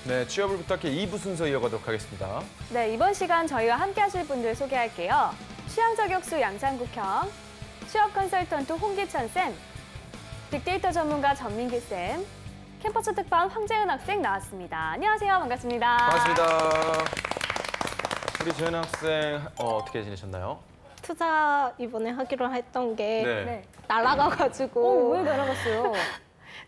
네, 취업을 부탁해 2부 순서 이어가도록 하겠습니다. 네, 이번 시간 저희와 함께 하실 분들 소개할게요. 취향 저격수 양상국형, 취업 컨설턴트 홍기천쌤, 빅데이터 전문가 전민기쌤, 캠퍼스 특파원 황재은 학생 나왔습니다. 안녕하세요. 반갑습니다. 반갑습니다. 우리 재은 학생 어떻게 지내셨나요? 투자 이번에 하기로 했던 게 네. 날아가가지고 왜 날아갔어요?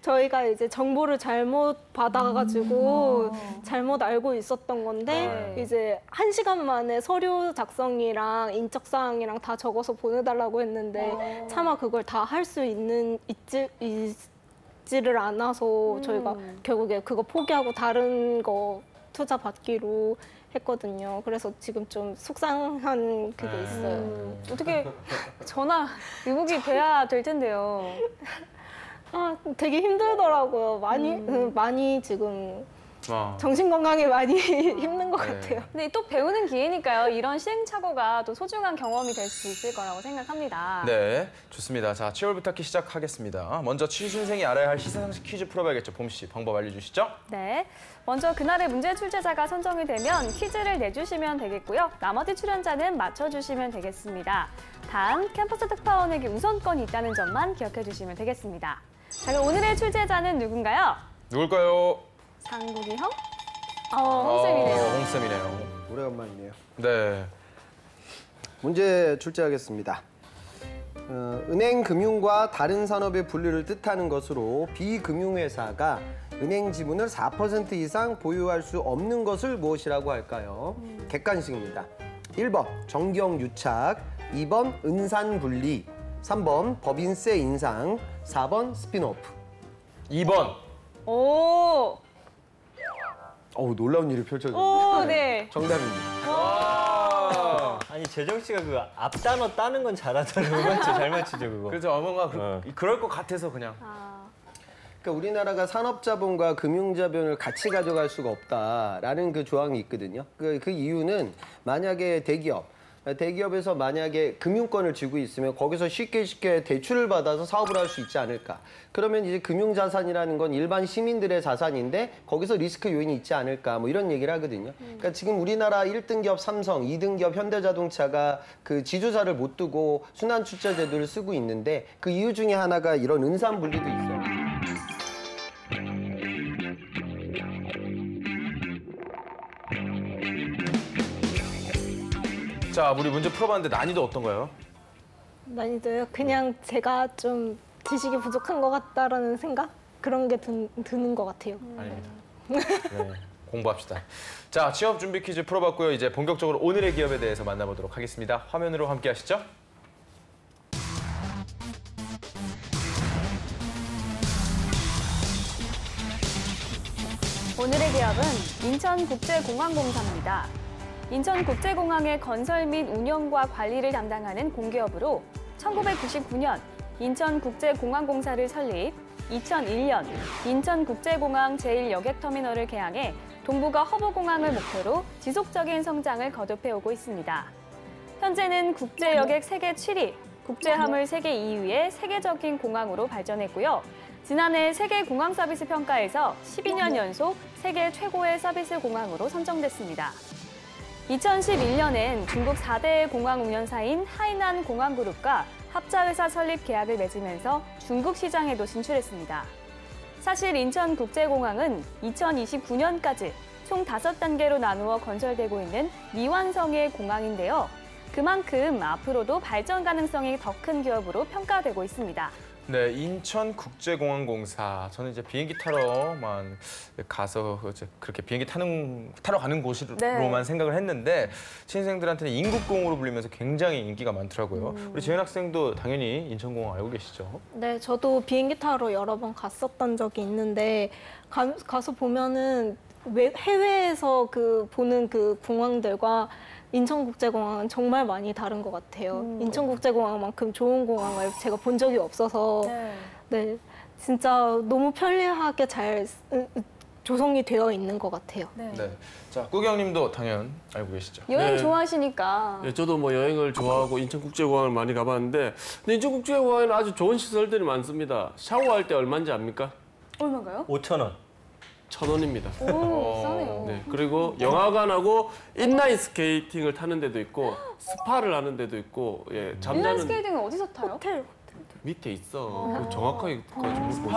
저희가 이제 정보를 잘못 받아가지고 잘못 알고 있었던 건데 이제 1시간 만에 서류 작성이랑 인적사항이랑 다 적어서 보내달라고 했는데 차마 그걸 다 할 수 있지를 않아서 저희가 결국에 그거 포기하고 다른 거 투자 받기로 했거든요. 그래서 지금 좀 속상한 그게 있어요. 어떻게 전화 위복이 돼야 될 텐데요. 아, 되게 힘들더라고요. 많이 지금 정신 건강에 많이 힘든 것 같아요. 근데 또 배우는 기회니까요. 이런 시행착오가 또 소중한 경험이 될 수 있을 거라고 생각합니다. 네, 좋습니다. 자, 취업을 부탁해 시작하겠습니다. 먼저 취준생이 알아야 할 시사상식 퀴즈 풀어봐야겠죠. 봄 씨, 방법 알려주시죠. 네, 먼저 그날의 문제 출제자가 선정이 되면 퀴즈를 내주시면 되겠고요. 나머지 출연자는 맞춰주시면 되겠습니다. 단, 캠퍼스 특파원에게 우선권이 있다는 점만 기억해 주시면 되겠습니다. 자, 그럼 오늘의 출제자는 누군가요? 누굴까요? 상국이 형? 홍쌤이네요. 홍쌤이네요. 오래간만이네요. 네. 문제 출제하겠습니다. 은행 금융과 다른 산업의 분류를 뜻하는 것으로 비금융회사가 은행 지분을 4% 이상 보유할 수 없는 것을 무엇이라고 할까요? 객관식입니다. 1번 정경유착, 2번 은산분리, 3번 법인세 인상, 4번 스핀오프. 2번. 오, 놀라운 일이 펼쳐졌네요. 오, 네. 정답입니다. 와. 아니 재정 씨가 그 앞단어 따는 건 잘하잖아요. 잘 맞히죠 그거. 그래서 뭔가 그럴 것 같아서 그냥. 그러니까 우리나라가 산업자본과 금융자본을 같이 가져갈 수가 없다라는 그 조항이 있거든요. 그 이유는 만약에 대기업에서 만약에 금융권을 쥐고 있으면 거기서 쉽게 대출을 받아서 사업을 할 수 있지 않을까. 그러면 이제 금융자산이라는 건 일반 시민들의 자산인데 거기서 리스크 요인이 있지 않을까. 뭐 이런 얘기를 하거든요. 그러니까 지금 우리나라 1등기업 삼성, 2등기업 현대자동차가 그 지주사를 못 두고 순환출자 제도를 쓰고 있는데 그 이유 중에 하나가 이런 은산분리도 있어요. 자, 우리 문제 풀어봤는데 난이도 어떤가요? 난이도요? 그냥 제가 좀 지식이 부족한 것 같다라는 생각? 그런 게 드는 것 같아요. 아닙니다. 네, 공부합시다. 자, 취업 준비 퀴즈 풀어봤고요. 이제 본격적으로 오늘의 기업에 대해서 만나보도록 하겠습니다. 화면으로 함께 하시죠. 오늘의 기업은 인천국제공항공사입니다. 인천국제공항의 건설 및 운영과 관리를 담당하는 공기업으로 1999년 인천국제공항공사를 설립, 2001년 인천국제공항 제1여객터미널을 개항해 동북아 허브공항을 목표로 지속적인 성장을 거듭해오고 있습니다. 현재는 국제여객 세계 7위, 국제화물 세계 2위의 세계적인 공항으로 발전했고요. 지난해 세계 공항 서비스 평가에서 12년 연속 세계 최고의 서비스 공항으로 선정됐습니다. 2011년엔 중국 4대 공항 운영사인 하이난 공항그룹과 합자회사 설립 계약을 맺으면서 중국 시장에도 진출했습니다. 사실 인천국제공항은 2029년까지 총 5단계로 나누어 건설되고 있는 미완성의 공항인데요. 그만큼 앞으로도 발전 가능성이 더 큰 기업으로 평가되고 있습니다. 네, 인천국제공항공사. 저는 이제 비행기 타러만 가서 이제 그렇게 비행기 타러 가는 곳으로만 생각을 했는데 신생들한테는 인국공으로 불리면서 굉장히 인기가 많더라고요. 우리 재현 학생도 당연히 인천공항 알고 계시죠? 네, 저도 비행기 타러 여러 번 갔었던 적이 있는데 가서 보면은 해외에서 보는 그 공항들과 인천국제공항은 정말 많이 다른 것 같아요. 인천국제공항만큼 좋은 공항을 제가 본 적이 없어서 네, 진짜 너무 편리하게 잘 조성이 되어 있는 것 같아요. 네. 자, 꾸경님도 당연 알고 계시죠? 여행 네. 좋아하시니까. 예, 저도 뭐 여행을 좋아하고 인천국제공항을 많이 가봤는데 근데 인천국제공항에는 아주 좋은 시설들이 많습니다. 샤워할 때 얼마인지 압니까? 얼마인가요? 5,000원. 1,000원입니다. 오, 싸네요. 네, 그리고 영화관하고 인라인 스케이팅을 타는 데도 있고 스파를 하는 데도 있고 예, 인라인 잠자는 스케이팅은 어디서 타요? 호텔. 밑에 있어. 그 정확하게 가지고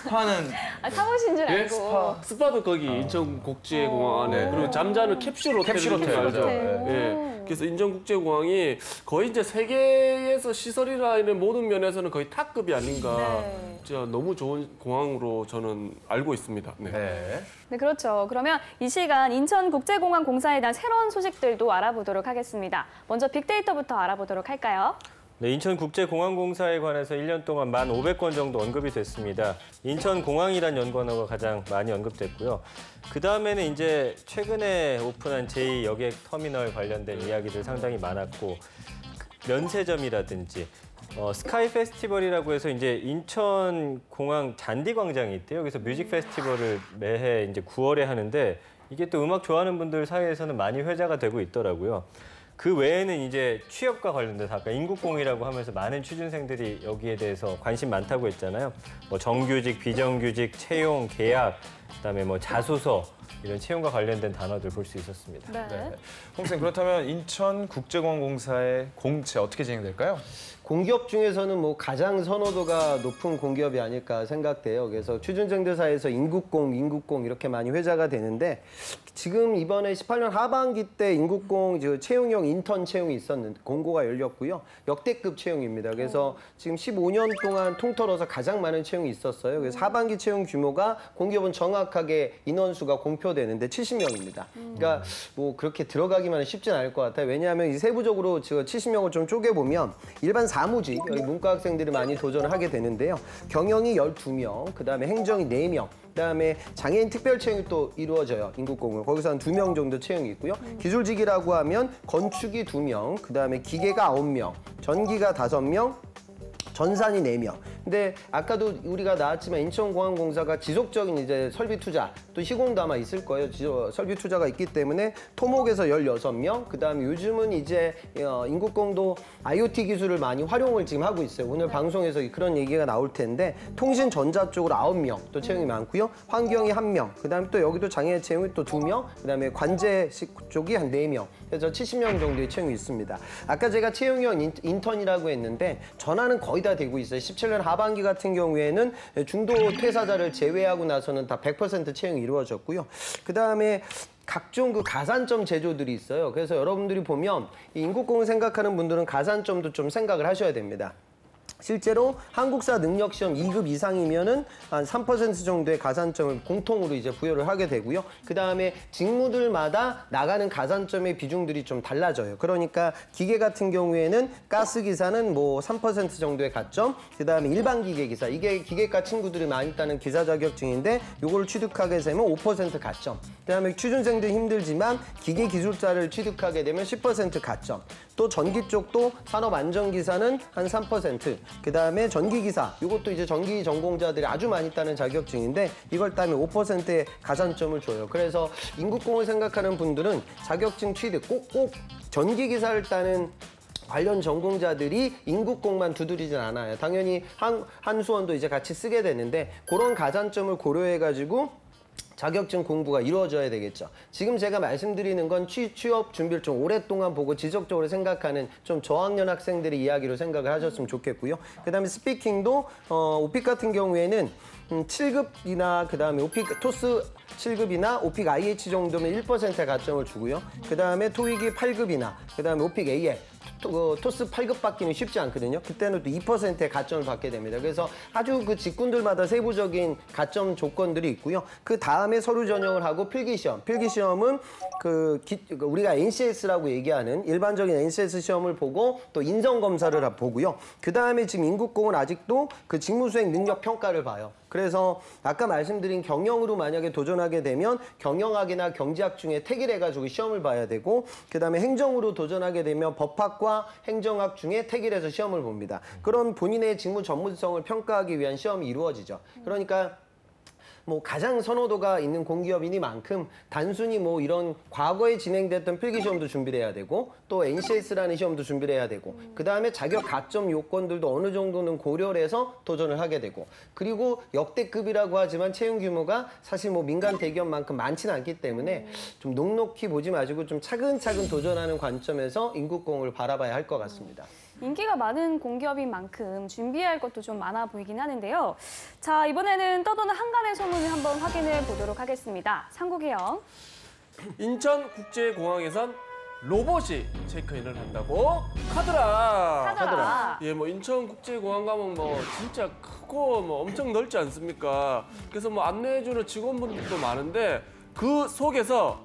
스파는 아, 타보신 줄 예? 알고. 스파도 거기 인천국제공항 안에 그리고 잠자는 캡슐 호텔 캡슐 호텔, 알죠? 맞아요. 예. 그래서 인천국제공항이 거의 이제 세계에서 시설이나 이런 모든 면에서는 거의 탑급이 아닌가. 네. 진짜 너무 좋은 공항으로 저는 알고 있습니다. 네. 네. 네, 그렇죠. 그러면 이 시간 인천국제공항 공사에 대한 새로운 소식들도 알아보도록 하겠습니다. 먼저 빅데이터부터 알아보도록 할까요? 네, 인천국제공항공사에 관해서 1년 동안 1,500건 정도 언급이 됐습니다. 인천공항이란 연관어가 가장 많이 언급됐고요. 그 다음에는 이제 최근에 오픈한 제2여객터미널 관련된 이야기들 상당히 많았고, 면세점이라든지 스카이 페스티벌이라고 해서 이제 인천공항 잔디광장이 있대요. 그래서 뮤직 페스티벌을 매해 이제 9월에 하는데 이게 또 음악 좋아하는 분들 사이에서는 많이 회자가 되고 있더라고요. 그 외에는 이제 취업과 관련돼서 아까 인국공이라고 하면서 많은 취준생들이 여기에 대해서 관심 많다고 했잖아요. 뭐 정규직, 비정규직, 채용, 계약, 그다음에 뭐 자소서 이런 채용과 관련된 단어들 볼 수 있었습니다. 네. 홍 선생님, 그렇다면 인천국제공항공사의 공채 어떻게 진행될까요? 공기업 중에서는 뭐 가장 선호도가 높은 공기업이 아닐까 생각돼요. 그래서 취준생들 사이에서 인국공 이렇게 많이 회자가 되는데 지금 이번에 18년 하반기 때 인국공 채용형 인턴 채용이 있었는데 공고가 열렸고요. 역대급 채용입니다. 그래서 지금 15년 동안 통틀어서 가장 많은 채용이 있었어요. 그래서 하반기 채용 규모가 공기업은 정확하게 인원수가 공표되는데 70명입니다. 그러니까 뭐 그렇게 들어가기만 쉽진 않을 것 같아요. 왜냐하면 이 세부적으로 지금 70명을 좀 쪼개보면 일반 사무직, 여기 문과 학생들이 많이 도전을 하게 되는데요. 경영이 12명, 그다음에 행정이 4명, 그다음에 장애인 특별 채용이 또 이루어져요. 인국공은 거기서 한 2명 정도 채용이 있고요. 기술직이라고 하면 건축이 2명, 그다음에 기계가 9명, 전기가 5명, 전산이 4명. 근데 아까도 우리가 나왔지만 인천공항공사가 지속적인 이제 설비 투자, 또 시공도 아마 있을 거예요. 설비 투자가 있기 때문에 토목에서 16명, 그다음에 요즘은 이제 인국공도 IoT 기술을 많이 활용을 지금 하고 있어요. 오늘 방송에서 그런 얘기가 나올 텐데 통신 전자 쪽으로 9명 또 채용이 많고요. 환경이 1명, 그다음에 또 여기도 장애 채용이 또 2명, 그다음에 관제식 쪽이 한 4명. 그래서 70명 정도의 채용이 있습니다. 아까 제가 채용형 인턴이라고 했는데 전화는 거의 다 되고 있어요. 17년 하반기 같은 경우에는 중도 퇴사자를 제외하고 나서는 다 100% 채용이 이루어졌고요. 그다음에 각종 그 가산점 제조들이 있어요. 그래서 여러분들이 보면 이 인국공을 생각하는 분들은 가산점도 좀 생각을 하셔야 됩니다. 실제로 한국사 능력시험 2급 이상이면은 한 3% 정도의 가산점을 공통으로 이제 부여를 하게 되고요. 그 다음에 직무들마다 나가는 가산점의 비중들이 좀 달라져요. 그러니까 기계 같은 경우에는 가스기사는 뭐 3% 정도의 가점, 그 다음에 일반 기계기사, 이게 기계과 친구들이 많이 따는 기사 자격증인데 요걸 취득하게 되면 5% 가점. 그 다음에 취준생들 힘들지만 기계 기술자를 취득하게 되면 10% 가점. 또 전기 쪽도 산업안전기사는 한 3%. 그 다음에 전기기사, 이것도 이제 전기 전공자들이 아주 많이 따는 자격증인데 이걸 따면 5%의 가산점을 줘요. 그래서 인국공을 생각하는 분들은 자격증 취득 꼭 전기기사를 따는 관련 전공자들이 인국공만 두드리진 않아요. 당연히 한수원도 이제 같이 쓰게 되는데 그런 가산점을 고려해가지고 자격증 공부가 이루어져야 되겠죠. 지금 제가 말씀드리는 건 취업 준비를 좀 오랫동안 보고 지속적으로 생각하는 좀 저학년 학생들의 이야기로 생각을 하셨으면 좋겠고요. 그다음에 스피킹도 오픽 같은 경우에는 7급이나 그다음에 오픽 토스 7급이나 오픽 IH 정도면 1%의 가점을 주고요. 그다음에 토익이 8급이나 그다음에 오픽 AL 토스 8급 받기는 쉽지 않거든요. 그때는 또 2%의 가점을 받게 됩니다. 그래서 아주 그 직군들마다 세부적인 가점 조건들이 있고요. 그 다음에 서류 전형을 하고 필기시험. 필기시험은 우리가 NCS라고 얘기하는 일반적인 NCS 시험을 보고 또 인성검사를 보고요. 그 다음에 지금 인국공은 아직도 그 직무수행 능력 평가를 봐요. 그래서 아까 말씀드린 경영으로 만약에 도전하게 되면 경영학이나 경제학 중에 택일해가지고 시험을 봐야 되고 그다음에 행정으로 도전하게 되면 법학과 행정학 중에 택일해서 시험을 봅니다. 그런 본인의 직무 전문성을 평가하기 위한 시험이 이루어지죠. 그러니까 뭐 가장 선호도가 있는 공기업이니만큼 단순히 뭐 이런 과거에 진행됐던 필기 시험도 준비를 해야 되고 또 NCS라는 시험도 준비를 해야 되고 그다음에 자격 가점 요건들도 어느 정도는 고려를 해서 도전을 하게 되고 그리고 역대급이라고 하지만 채용 규모가 사실 뭐 민간 대기업만큼 많지는 않기 때문에 좀 넉넉히 보지 마시고 좀 차근차근 도전하는 관점에서 인국공을 바라봐야 할 것 같습니다. 인기가 많은 공기업인 만큼 준비해야 할 것도 좀 많아 보이긴 하는데요. 자, 이번에는 떠도는 한간의 소문을 한번 확인해 보도록 하겠습니다. 상국이요. 인천국제공항에선 로봇이 체크인을 한다고 하더라. 하더라. 예, 뭐 인천국제공항 가면 뭐 진짜 크고 뭐 엄청 넓지 않습니까? 그래서 뭐 안내해주는 직원분들도 많은데 그 속에서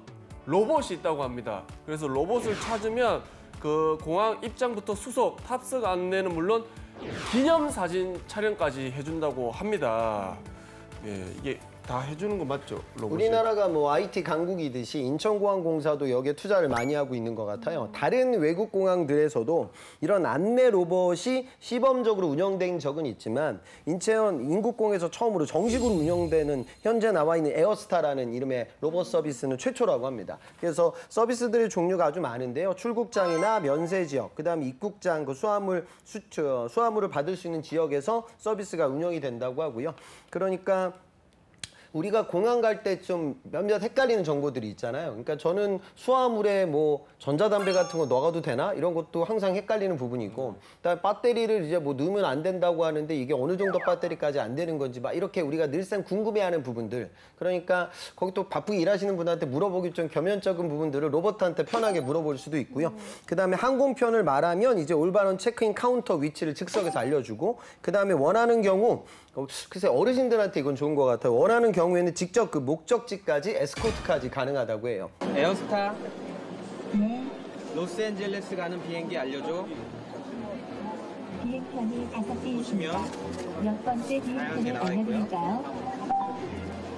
로봇이 있다고 합니다. 그래서 로봇을 찾으면 그 공항 입장부터 수속, 탑승 안내는 물론 기념사진 촬영까지 해준다고 합니다. 예, 이게 다 해주는 거 맞죠? 로봇이? 우리나라가 뭐 IT 강국이듯이 인천공항공사도 여기에 투자를 많이 하고 있는 것 같아요. 다른 외국 공항들에서도 이런 안내 로봇이 시범적으로 운영된 적은 있지만 인천 인국공에서 처음으로 정식으로 운영되는 현재 나와 있는 에어스타라는 이름의 로봇 서비스는 최초라고 합니다. 그래서 서비스들의 종류가 아주 많은데요. 출국장이나 면세 지역, 그다음에 입국장, 그 수화물을 받을 수 있는 지역에서 서비스가 운영이 된다고 하고요. 그러니까 우리가 공항 갈 때 좀 몇몇 헷갈리는 정보들이 있잖아요. 그러니까 저는 수화물에 뭐 전자담배 같은 거 넣어도 되나? 이런 것도 항상 헷갈리는 부분이고, 그다음에 배터리를 이제 뭐 넣으면 안 된다고 하는데 이게 어느 정도 배터리까지 안 되는 건지 막 이렇게 우리가 늘상 궁금해하는 부분들. 그러니까 거기 또 바쁘게 일하시는 분한테 물어보기 좀 겸연쩍은 부분들을 로봇한테 편하게 물어볼 수도 있고요. 그다음에 항공편을 말하면 이제 올바른 체크인 카운터 위치를 즉석에서 알려주고, 그다음에 원하는 경우 글쎄 어르신들한테 이건 좋은 것 같아요. 원하는 경우에는 직접 그 목적지까지 에스코트까지 가능하다고 해요. 에어스타? 로스앤젤레스 가는 비행기 알려줘. 비행편이 5개 있습니다. 보시면 몇 번째 비행편을 알려드릴까요?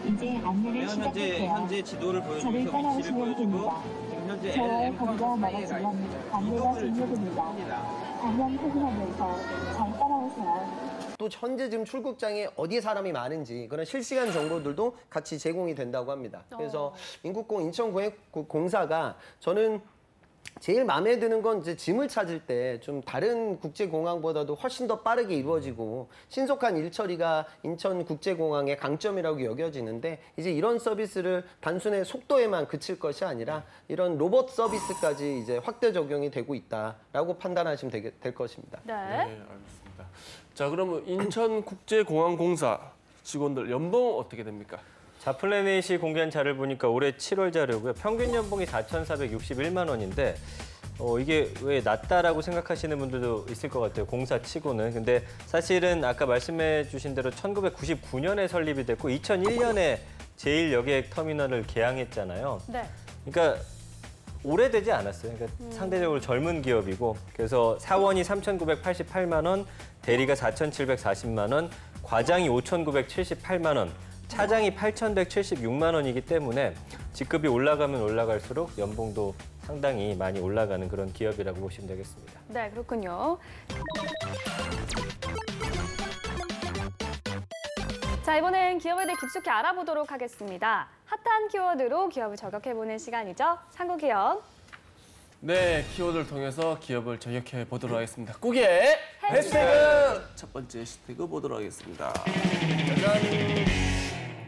이제 안내를 시작할게요. 현재 지도를 저를 보여주면서 위치를 따라오시면 보여주고 됩니다. 지금 현재 저와의 LM 거리가 카운터 사이에 가 멀어지면 있는 안내가 이동을 종료됩니다. 합니다. 방향 확인하면서 잘 따라오세요. 또 현재 지금 출국장에 어디에 사람이 많은지 그런 실시간 정보들도 같이 제공이 된다고 합니다. 그래서 인국공 인천공항공사가 저는 제일 마음에 드는 건 이제 짐을 찾을 때 좀 다른 국제공항보다도 훨씬 더 빠르게 이루어지고 신속한 일처리가 인천국제공항의 강점이라고 여겨지는데, 이제 이런 서비스를 단순히 속도에만 그칠 것이 아니라 이런 로봇 서비스까지 이제 확대 적용이 되고 있다라고 판단하시면 될 것입니다. 네. 네, 알겠습니다. 자, 그러면 인천국제공항공사 직원들 연봉 어떻게 됩니까? 자, 플래닛이 공개한 자료를 보니까 올해 7월 자료고요. 평균 연봉이 4,461만 원인데 이게 왜 낮다라고 생각하시는 분들도 있을 것 같아요. 공사 치고는. 근데 사실은 아까 말씀해 주신 대로 1999년에 설립이 됐고 2001년에 제1여객 터미널을 개항했잖아요. 네. 그러니까 오래되지 않았어요. 그러니까 상대적으로 젊은 기업이고, 그래서 사원이 3,988만 원, 대리가 4,740만 원, 과장이 5,978만 원, 차장이 8,176만 원이기 때문에 직급이 올라가면 올라갈수록 연봉도 상당히 많이 올라가는 그런 기업이라고 보시면 되겠습니다. 네, 그렇군요. 자, 이번엔 기업에 대해 깊숙이 알아보도록 하겠습니다. 핫한 키워드로 기업을 저격해보는 시간이죠. 상구기업. 네, 키워드를 통해서 기업을 저격해 보도록 하겠습니다. 꾸기의 해시태그! 첫 번째 해시태그 보도록 하겠습니다. 짜잔!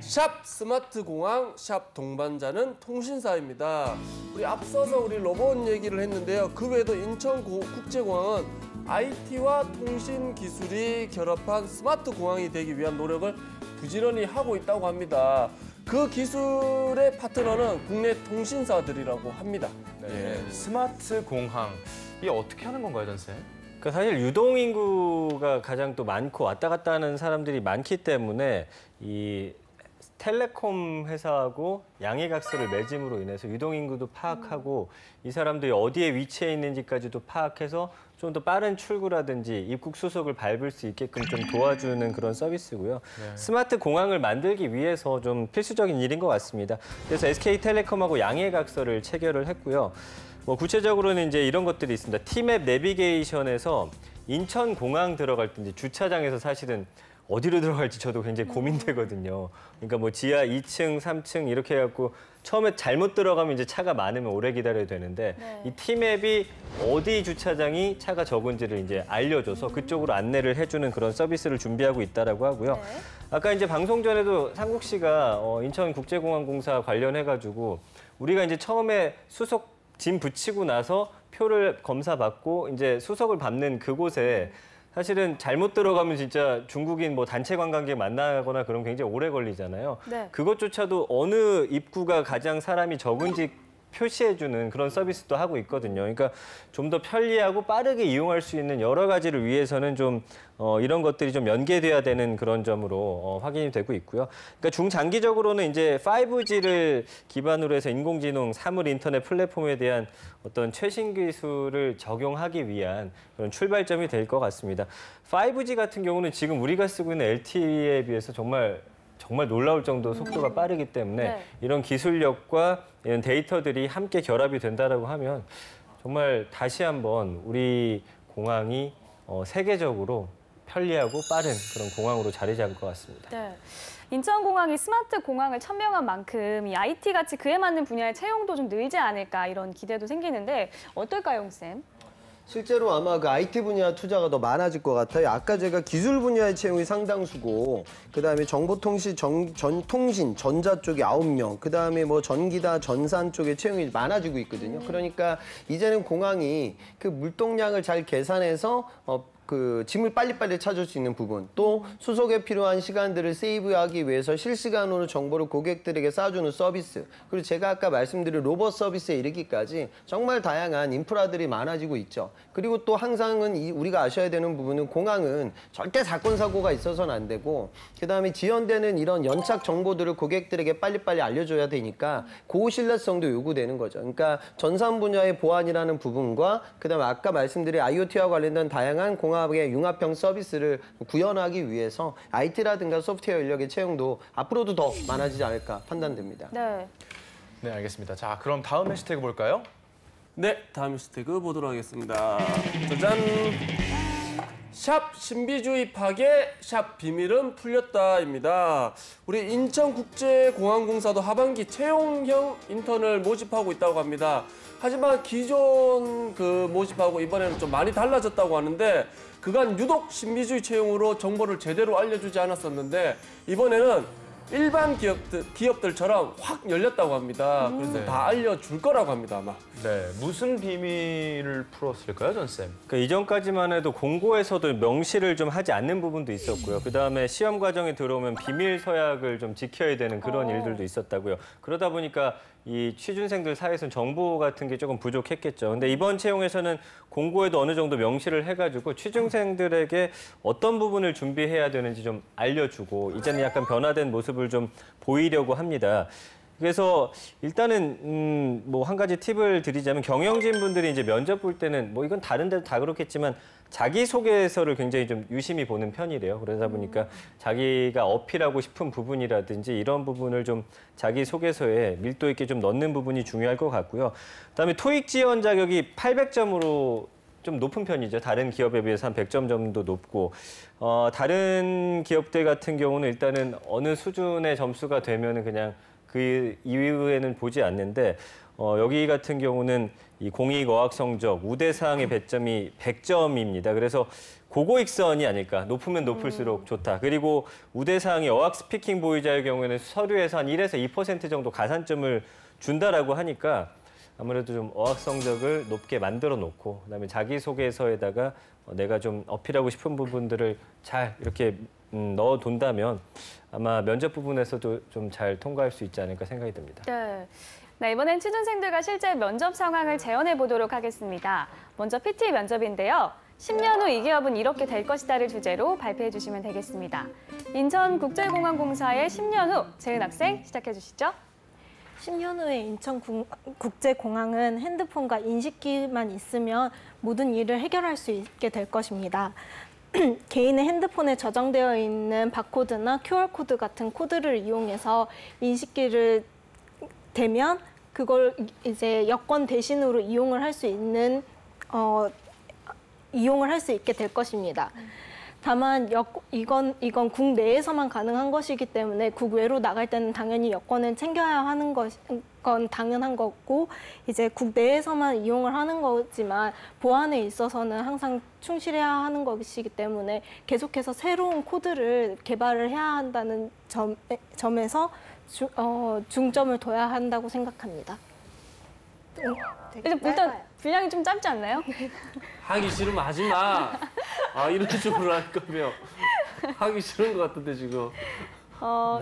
샵 스마트 공항, 샵 동반자는 통신사입니다. 우리 앞서서 우리 로봇 얘기를 했는데요. 그 외에도 인천국제공항은 IT와 통신 기술이 결합한 스마트 공항이 되기 위한 노력을 부지런히 하고 있다고 합니다. 그 기술의 파트너는 국내 통신사들이라고 합니다. 네. 스마트 공항. 이게 어떻게 하는 건가요, 전세? 그러니까 사실 유동 인구가 가장 또 많고 왔다 갔다 하는 사람들이 많기 때문에 이 텔레콤 회사하고 양해각서를 맺음으로 인해서 유동 인구도 파악하고 이 사람들이 어디에 위치해 있는지까지도 파악해서 좀 더 빠른 출구라든지 입국 수속을 밟을 수 있게끔 좀 도와주는 그런 서비스고요. 네. 스마트 공항을 만들기 위해서 좀 필수적인 일인 것 같습니다. 그래서 SK텔레콤하고 양해각서를 체결을 했고요. 뭐 구체적으로는 이제 이런 것들이 있습니다. 티맵 내비게이션에서 인천공항 들어갈 때 이제 주차장에서 사실은 어디로 들어갈지 저도 굉장히 고민되거든요. 그러니까 뭐 지하 2층, 3층 이렇게 해갖고 처음에 잘못 들어가면 이제 차가 많으면 오래 기다려야 되는데 네. 이 T맵이 어디 주차장이 차가 적은지를 이제 알려줘서 그쪽으로 안내를 해주는 그런 서비스를 준비하고 있다라고 하고요. 네. 아까 이제 방송 전에도 상국 씨가 인천국제공항공사 관련해가지고 우리가 이제 처음에 수석 짐 붙이고 나서 표를 검사받고 이제 수석을 밟는 그곳에 사실은 잘못 들어가면 진짜 중국인 뭐 단체 관광객 만나거나 그러면 굉장히 오래 걸리잖아요. 네. 그것조차도 어느 입구가 가장 사람이 적은지 표시해주는 그런 서비스도 하고 있거든요. 그러니까 좀 더 편리하고 빠르게 이용할 수 있는 여러 가지를 위해서는 좀 이런 것들이 좀 연계돼야 되는 그런 점으로 확인이 되고 있고요. 그러니까 중장기적으로는 이제 5G를 기반으로 해서 인공지능, 사물 인터넷 플랫폼에 대한 어떤 최신 기술을 적용하기 위한 그런 출발점이 될 것 같습니다. 5G 같은 경우는 지금 우리가 쓰고 있는 LTE에 비해서 정말 놀라울 정도 속도가 빠르기 때문에 네. 이런 기술력과 이런 데이터들이 함께 결합이 된다라고 하면 정말 다시 한번 우리 공항이 세계적으로 편리하고 빠른 그런 공항으로 자리 잡을 것 같습니다. 네. 인천공항이 스마트 공항을 천명한 만큼 이 IT 같이 그에 맞는 분야의 채용도 좀 늘지 않을까 이런 기대도 생기는데 어떨까요, 홍쌤? 실제로 아마 그 IT 분야 투자가 더 많아질 것 같아요. 아까 제가 기술 분야의 채용이 상당수고, 그다음에 정보통신, 전통신, 전자 쪽이 9명, 그다음에 뭐 전기다, 전산 쪽에 채용이 많아지고 있거든요. 그러니까 이제는 공항이 그 물동량을 잘 계산해서 그 짐을 빨리빨리 찾을 수 있는 부분, 또 수속에 필요한 시간들을 세이브하기 위해서 실시간으로 정보를 고객들에게 쌓아주는 서비스, 그리고 제가 아까 말씀드린 로봇 서비스에 이르기까지 정말 다양한 인프라들이 많아지고 있죠. 그리고 또 항상은 우리가 아셔야 되는 부분은 공항은 절대 사건 사고가 있어서는 안 되고, 그다음에 지연되는 이런 연착 정보들을 고객들에게 빨리빨리 알려줘야 되니까 고신뢰성도 요구되는 거죠. 그러니까 전산 분야의 보안이라는 부분과 그다음에 아까 말씀드린 IoT와 관련된 다양한 공항의 융합형 서비스를 구현하기 위해서 IT라든가 소프트웨어 인력의 채용도 앞으로도 더 많아지지 않을까 판단됩니다. 네. 네, 알겠습니다. 자, 그럼 다음 해시태그 볼까요? 네, 다음 해시태그 보도록 하겠습니다. 짜잔! 샵 신비주의 파괴, 샵 비밀은 풀렸다입니다. 우리 인천국제공항공사도 하반기 채용형 인턴을 모집하고 있다고 합니다. 하지만 기존 그 모집하고 이번에는 좀 많이 달라졌다고 하는데, 그간 유독 신비주의 채용으로 정보를 제대로 알려주지 않았었는데 이번에는 일반 기업들처럼 확 열렸다고 합니다. 그래서 네. 다 알려줄 거라고 합니다, 아마. 네, 무슨 비밀을 풀었을까요, 전쌤? 그러니까 이전까지만 해도 공고에서도 명시를 좀 하지 않는 부분도 있었고요. 그다음에 시험 과정에 들어오면 비밀 서약을 좀 지켜야 되는 그런 일들도 있었다고요. 그러다 보니까 이 취준생들 사이에서는 정보 같은 게 조금 부족했겠죠. 근데 이번 채용에서는 공고에도 어느 정도 명시를 해가지고 취준생들에게 어떤 부분을 준비해야 되는지 좀 알려주고 이제는 약간 변화된 모습을 좀 보이려고 합니다. 그래서 일단은 뭐 한 가지 팁을 드리자면 경영진 분들이 이제 면접 볼 때는 뭐 이건 다른 데도 다 그렇겠지만 자기소개서를 굉장히 좀 유심히 보는 편이래요. 그러다 보니까 자기가 어필하고 싶은 부분이라든지 이런 부분을 좀 자기소개서에 밀도 있게 좀 넣는 부분이 중요할 것 같고요. 그다음에 토익 지원 자격이 800점으로 좀 높은 편이죠. 다른 기업에 비해서 한 100점 정도 높고 다른 기업들 같은 경우는 일단은 어느 수준의 점수가 되면은 그냥 그 이후에는 보지 않는데 여기 같은 경우는 이 공익 어학 성적 우대사항의 배점이 100점입니다. 그래서 고고익선이 아닐까. 높으면 높을수록 좋다. 그리고 우대사항이 어학 스피킹 보유자의 경우에는 서류에서 한 1에서 2% 정도 가산점을 준다라고 하니까 아무래도 좀 어학 성적을 높게 만들어 놓고 그다음에 자기소개서에다가 내가 좀 어필하고 싶은 부분들을 잘 이렇게 넣어둔다면 아마 면접 부분에서도 좀 잘 통과할 수 있지 않을까 생각이 듭니다. 네. 네, 이번엔 취준생들과 실제 면접 상황을 재현해 보도록 하겠습니다. 먼저 PT 면접인데요. 10년 후 이 기업은 이렇게 될 것이다를 주제로 발표해 주시면 되겠습니다. 인천국제공항공사의 10년 후 재은 학생 시작해 주시죠. 10년 후에 인천국제공항은 핸드폰과 인식기만 있으면 모든 일을 해결할 수 있게 될 것입니다. 개인의 핸드폰에 저장되어 있는 바코드나 QR코드 같은 코드를 이용해서 인식기를 대면 그걸 이제 여권 대신으로 이용을 할 수 있게 될 것입니다. 다만 이건 국내에서만 가능한 것이기 때문에 국외로 나갈 때는 당연히 여권을 챙겨야 하는 건 당연한 거고 이제 국내에서만 이용을 하는 거지만 보안에 있어서는 항상 충실해야 하는 것이기 때문에 계속해서 새로운 코드를 개발을 해야 한다는 점에서 중점을 둬야 한다고 생각합니다. 일단 분량이 좀 짧지 않나요? 하기 싫으면 하지 마. 아, 이런 식으로 할 거면 하기 싫은 것 같은데 지금.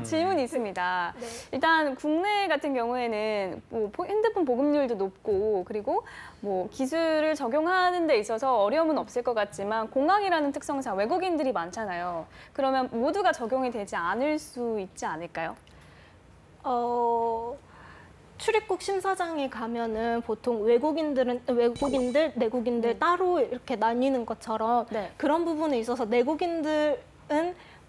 질문이 있습니다. 일단 국내 같은 경우에는 뭐 핸드폰 보급률도 높고 그리고 뭐 기술을 적용하는 데 있어서 어려움은 없을 것 같지만 공항이라는 특성상 외국인들이 많잖아요. 그러면 모두가 적용이 되지 않을 수 있지 않을까요? 출입국 심사장에 가면은 보통 외국인들, 내국인들 따로 이렇게 나뉘는 것처럼 네. 그런 부분에 있어서 내국인들은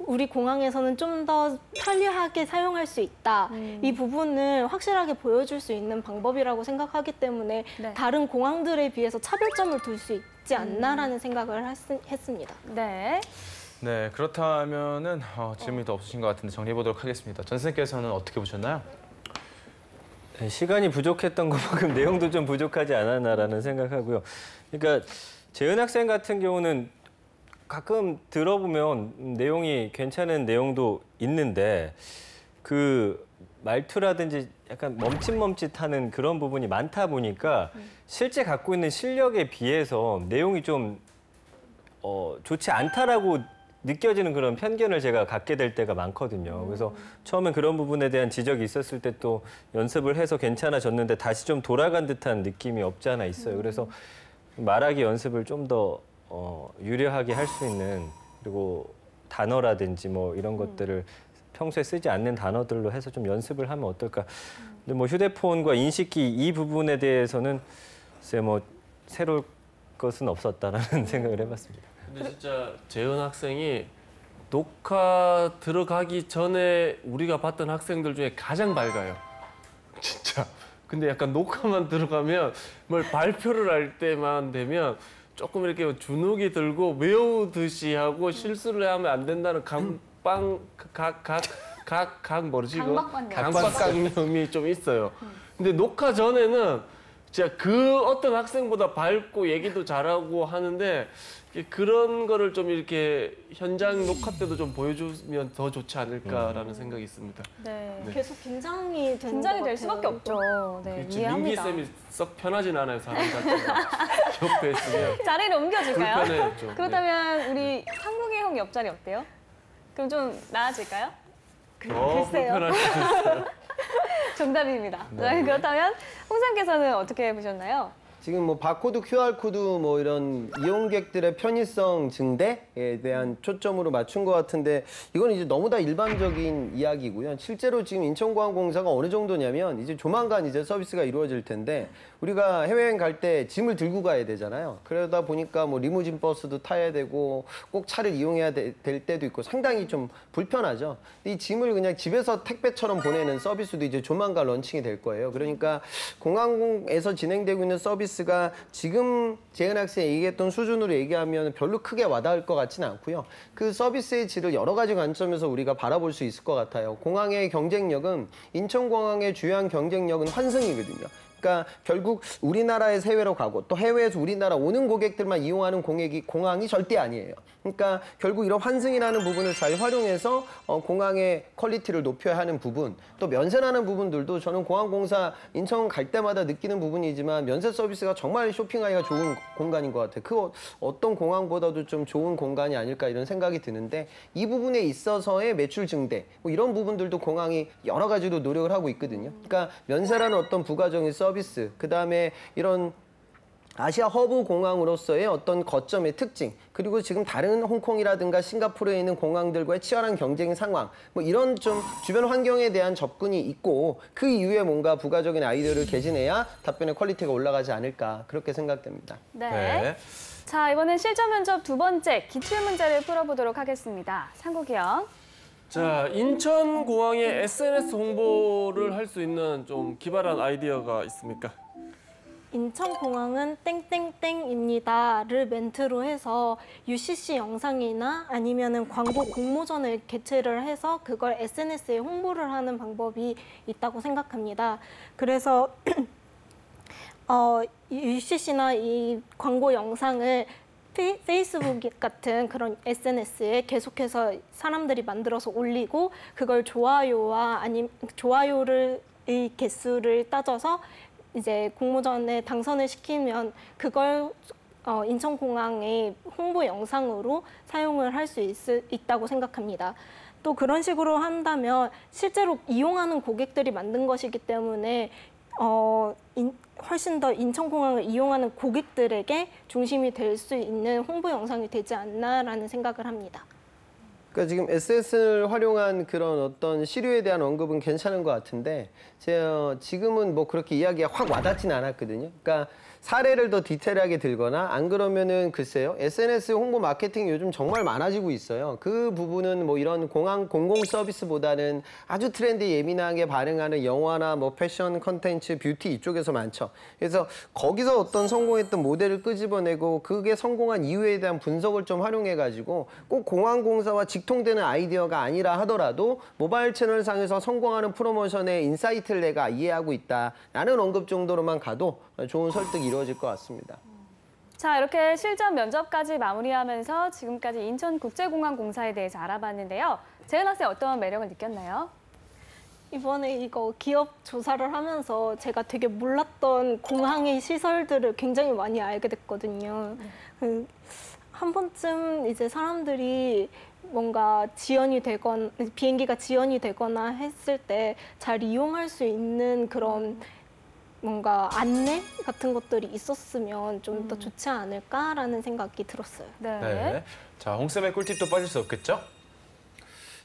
우리 공항에서는 좀 더 편리하게 사용할 수 있다. 이 부분을 확실하게 보여줄 수 있는 방법이라고 생각하기 때문에 네. 다른 공항들에 비해서 차별점을 둘 수 있지 않나라는 생각을 했습니다. 네. 네, 그렇다면은 질문이 더 없으신 것 같은데 정리해 보도록 하겠습니다. 전 선생님께서는 어떻게 보셨나요? 네, 시간이 부족했던 것만큼 내용도 좀 부족하지 않았나라는 생각하고요. 그러니까 재은 학생 같은 경우는 가끔 들어보면 내용이 괜찮은 내용도 있는데 그 말투라든지 약간 멈칫멈칫하는 그런 부분이 많다 보니까 실제 갖고 있는 실력에 비해서 내용이 좀 좋지 않다라고 느껴지는 그런 편견을 제가 갖게 될 때가 많거든요. 그래서 처음엔 그런 부분에 대한 지적이 있었을 때 또 연습을 해서 괜찮아졌는데 다시 좀 돌아간 듯한 느낌이 없지 않아 있어요. 그래서 말하기 연습을 좀 더 유려하게 할 수 있는 그리고 단어라든지 뭐 이런 것들을 평소에 쓰지 않는 단어들로 해서 좀 연습을 하면 어떨까. 근데 뭐 휴대폰과 인식기 이 부분에 대해서는 글쎄 뭐 새로울 것은 없었다라는 생각을 해봤습니다. 근데 진짜 재은 학생이 녹화 들어가기 전에 우리가 봤던 학생들 중에 가장 밝아요. 진짜. 근데 약간 녹화만 들어가면 뭘 발표를 할 때만 되면 조금 이렇게 주눅이 들고 외우듯이 하고 실수를 하면 안 된다는 뭐지 이거? 강박관념이 좀 있어요. 근데 녹화 전에는 진짜 그 어떤 학생보다 밝고 얘기도 잘하고 하는데 그런 거를 좀 이렇게 현장 녹화 때도 좀 보여주면 더 좋지 않을까라는 생각이 있습니다. 네. 계속 긴장이 긴장이 될 수밖에 없죠. 네, 민기 이해합니다. 쌤이 썩 편하진 않아요, 사람 자체가. 옆에 있으면 자리를 옮겨줄까요? 불편해요, 좀. 그렇다면 우리 상국이 형 옆자리 어때요? 그럼 좀 나아질까요? 글쎄요. 불편할 수도 있어요. 정답입니다. 네. 그렇다면 홍상께서는 어떻게 보셨나요? 지금 뭐 바코드, QR코드 뭐 이런 이용객들의 편의성 증대에 대한 초점으로 맞춘 것 같은데 이건 이제 너무 다 일반적인 이야기고요. 실제로 지금 인천공항공사가 어느 정도냐면 이제 조만간 이제 서비스가 이루어질 텐데 우리가 해외여행 갈 때 짐을 들고 가야 되잖아요. 그러다 보니까 뭐 리무진 버스도 타야 되고 꼭 차를 이용해야 될 때도 있고 상당히 좀 불편하죠. 이 짐을 그냥 집에서 택배처럼 보내는 서비스도 이제 조만간 런칭이 될 거예요. 그러니까 공항에서 진행되고 있는 서비스가 지금 재은 학생이 얘기했던 수준으로 얘기하면 별로 크게 와닿을 것 같지는 않고요. 그 서비스의 질을 여러 가지 관점에서 우리가 바라볼 수 있을 것 같아요. 공항의 경쟁력은 인천공항의 주요한 경쟁력은 환승이거든요. 그러니까 결국 우리나라에서 해외로 가고 또 해외에서 우리나라 오는 고객들만 이용하는 공항이 절대 아니에요. 그러니까 결국 이런 환승이라는 부분을 잘 활용해서 공항의 퀄리티를 높여야 하는 부분, 또 면세라는 부분들도 저는 공항공사 인천 갈 때마다 느끼는 부분이지만 면세 서비스가 정말 쇼핑하기가 좋은 공간인 것 같아요. 그 어떤 공항보다도 좀 좋은 공간이 아닐까 이런 생각이 드는데 이 부분에 있어서의 매출 증대, 뭐 이런 부분들도 공항이 여러 가지로 노력을 하고 있거든요. 그러니까 면세라는 어떤 부가적인 서비스, 그다음에 이런 아시아 허브 공항으로서의 어떤 거점의 특징, 그리고 지금 다른 홍콩이라든가 싱가포르에 있는 공항들과의 치열한 경쟁 상황, 뭐 이런 좀 주변 환경에 대한 접근이 있고 그 이후에 뭔가 부가적인 아이디어를 개진해야 답변의 퀄리티가 올라가지 않을까 그렇게 생각됩니다. 네. 자, 이번엔 실전 면접 두 번째 기출 문제를 풀어보도록 하겠습니다. 상국이 형. 자, 인천공항의 SNS 홍보를 할 수 있는 좀 기발한 아이디어가 있습니까? 인천공항은 땡땡땡입니다를 멘트로 해서 UCC 영상이나 아니면은 광고 공모전을 개최를 해서 그걸 SNS에 홍보를 하는 방법이 있다고 생각합니다. 그래서 UCC나 이 광고 영상을 페이스북 같은 그런 SNS에 계속해서 사람들이 만들어서 올리고 그걸 좋아요를 이 개수를 따져서 이제 공모전에 당선을 시키면 그걸 인천공항의 홍보 영상으로 사용을 할 수 있다고 생각합니다. 또 그런 식으로 한다면 실제로 이용하는 고객들이 만든 것이기 때문에 훨씬 더 인천공항을 이용하는 고객들에게 중심이 될 수 있는 홍보 영상이 되지 않나라는 생각을 합니다. 그러니까 지금 SNS를 활용한 그런 어떤 시류에 대한 언급은 괜찮은 것 같은데 제가 지금은 뭐 그렇게 이야기가 확 와닿진 않았거든요. 그러니까 사례를 더 디테일하게 들거나 안 그러면은 글쎄요. SNS 홍보 마케팅이 요즘 정말 많아지고 있어요. 그 부분은 뭐 이런 공항 공공 서비스보다는 아주 트렌드에 예민하게 반응하는 영화나 뭐 패션 컨텐츠, 뷰티 이쪽에서 많죠. 그래서 거기서 어떤 성공했던 모델을 끄집어내고 그게 성공한 이유에 대한 분석을 좀 활용해가지고 꼭 공항공사와 직통되는 아이디어가 아니라 하더라도 모바일 채널 상에서 성공하는 프로모션의 인사이트를 내가 이해하고 있다라는 언급 정도로만 가도 좋은 설득이 이루어질 것 같습니다. 자, 이렇게 실전 면접까지 마무리하면서 지금까지 인천국제공항공사에 대해서 알아봤는데요. 재은 학생 어떤 매력을 느꼈나요? 이번에 이거 기업 조사를 하면서 제가 되게 몰랐던 공항의 시설들을 굉장히 많이 알게 됐거든요. 한 번쯤 이제 사람들이 뭔가 비행기가 지연이 되거나 했을 때 잘 이용할 수 있는 그런 뭔가 안내 같은 것들이 있었으면 좀 더 좋지 않을까라는 생각이 들었어요. 네. 자, 홍쌤의 꿀팁도 빠질 수 없겠죠?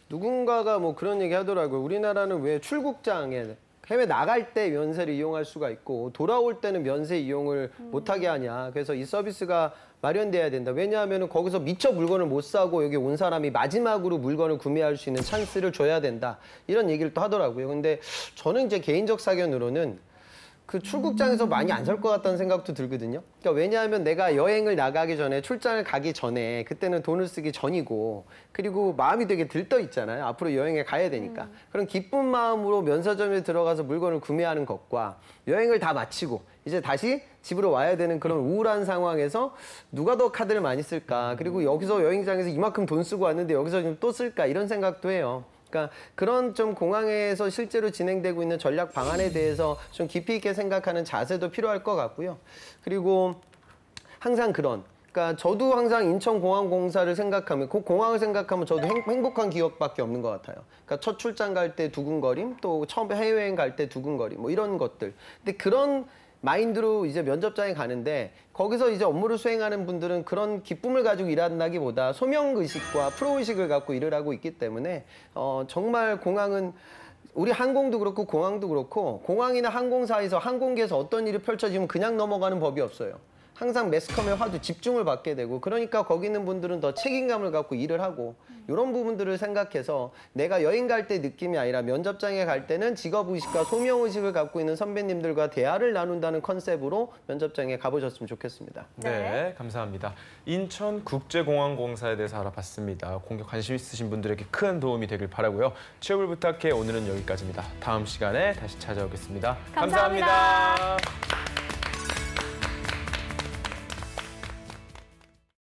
누군가가 뭐 그런 얘기 하더라고요. 우리나라는 왜 출국장에 해외 나갈 때 면세를 이용할 수가 있고 돌아올 때는 면세 이용을 못하게 하냐. 그래서 이 서비스가 마련돼야 된다. 왜냐하면 거기서 미처 물건을 못 사고 여기 온 사람이 마지막으로 물건을 구매할 수 있는 찬스를 줘야 된다. 이런 얘기를 또 하더라고요. 근데 저는 이제 개인적 사견으로는 그 출국장에서 많이 안 살 것 같다는 생각도 들거든요. 그러니까 왜냐하면 내가 여행을 나가기 전에 출장을 가기 전에 그때는 돈을 쓰기 전이고 그리고 마음이 되게 들떠 있잖아요. 앞으로 여행에 가야 되니까. 그런 기쁜 마음으로 면세점에 들어가서 물건을 구매하는 것과 여행을 다 마치고 이제 다시 집으로 와야 되는 그런 우울한 상황에서 누가 더 카드를 많이 쓸까? 그리고 여기서 여행장에서 이만큼 돈 쓰고 왔는데 여기서 좀 또 쓸까? 이런 생각도 해요. 그러니까 그런 좀 공항에서 실제로 진행되고 있는 전략 방안에 대해서 좀 깊이 있게 생각하는 자세도 필요할 것 같고요. 그리고 항상 그러니까 저도 항상 인천공항공사를 생각하면 그 공항을 생각하면 저도 행복한 기억밖에 없는 것 같아요. 그러니까 첫 출장 갈 때 두근거림, 또 처음 해외여행 갈 때 두근거림, 뭐 이런 것들. 근데 그런 마인드로 이제 면접장에 가는데 거기서 이제 업무를 수행하는 분들은 그런 기쁨을 가지고 일한다기보다 소명의식과 프로의식을 갖고 일을 하고 있기 때문에 정말 공항은 우리 항공도 그렇고 공항도 그렇고 공항이나 항공사에서 항공기에서 어떤 일이 펼쳐지면 그냥 넘어가는 법이 없어요. 항상 매스컴의 화두 집중을 받게 되고 그러니까 거기 있는 분들은 더 책임감을 갖고 일을 하고 이런 부분들을 생각해서 내가 여행 갈 때 느낌이 아니라 면접장에 갈 때는 직업의식과 소명의식을 갖고 있는 선배님들과 대화를 나눈다는 컨셉으로 면접장에 가보셨으면 좋겠습니다. 네, 감사합니다. 인천국제공항공사에 대해서 알아봤습니다. 공개 관심 있으신 분들에게 큰 도움이 되길 바라고요. 취업을 부탁해 오늘은 여기까지입니다. 다음 시간에 다시 찾아오겠습니다. 감사합니다. 감사합니다.